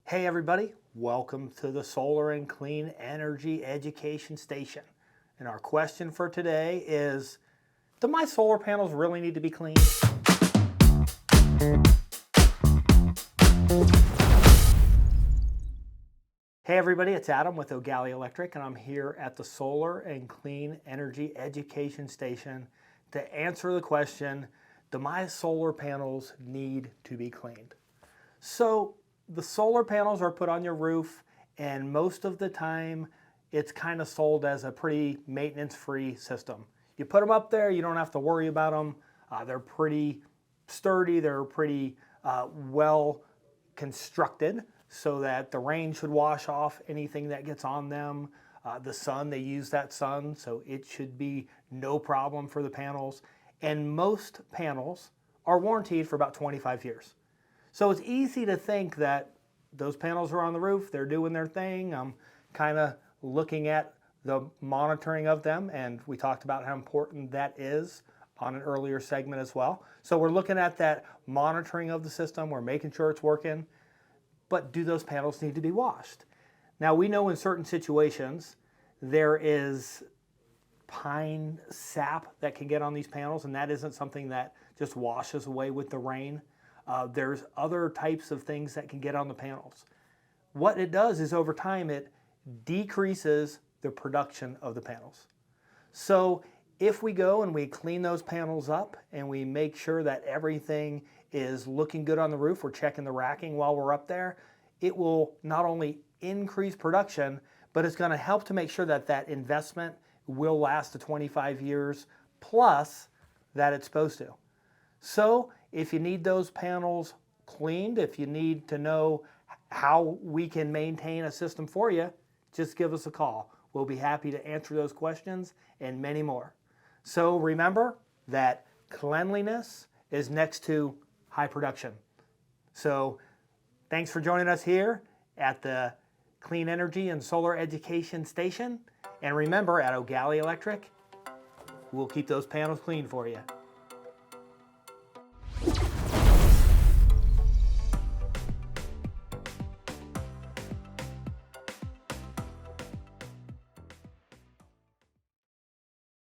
Hey everybody, welcome to the Solar and Clean Energy Education Station. And our question for today is, do my solar panels really need to be cleaned? Hey everybody, it's Adam with Eau Gallie Electric, and I'm here at the Solar and Clean Energy Education Station to answer the question, do my solar panels need to be cleaned? So the solar panels are put on your roof, and most of the time it's kind of sold as a pretty maintenance-free system. You put them up there, you don't have to worry about them. They're pretty sturdy, they're pretty well constructed so that the rain should wash off anything that gets on them. The sun, they use that sun, so it should be no problem for the panels. And most panels are warranted for about 25 years. So it's easy to think that those panels are on the roof, they're doing their thing. I'm kind of looking at the monitoring of them, and we talked about how important that is on an earlier segment as well. So we're looking at that monitoring of the system, we're making sure it's working, but do those panels need to be washed? Now we know in certain situations there is pine sap that can get on these panels, and that isn't something that just washes away with the rain. There's other types of things that can get on the panels. What it does is over time it decreases the production of the panels. So if we go and we clean those panels up and we make sure that everything is looking good on the roof, we're checking the racking while we're up there, it will not only increase production, but it's going to help to make sure that that investment will last to 25 years plus that it's supposed to. So if you need those panels cleaned, if you need to know how we can maintain a system for you, just give us a call. We'll be happy to answer those questions and many more. So remember that cleanliness is next to high production. So thanks for joining us here at the Clean Energy and Solar Education Station. And remember, at Eau Gallie Electric, we'll keep those panels clean for you.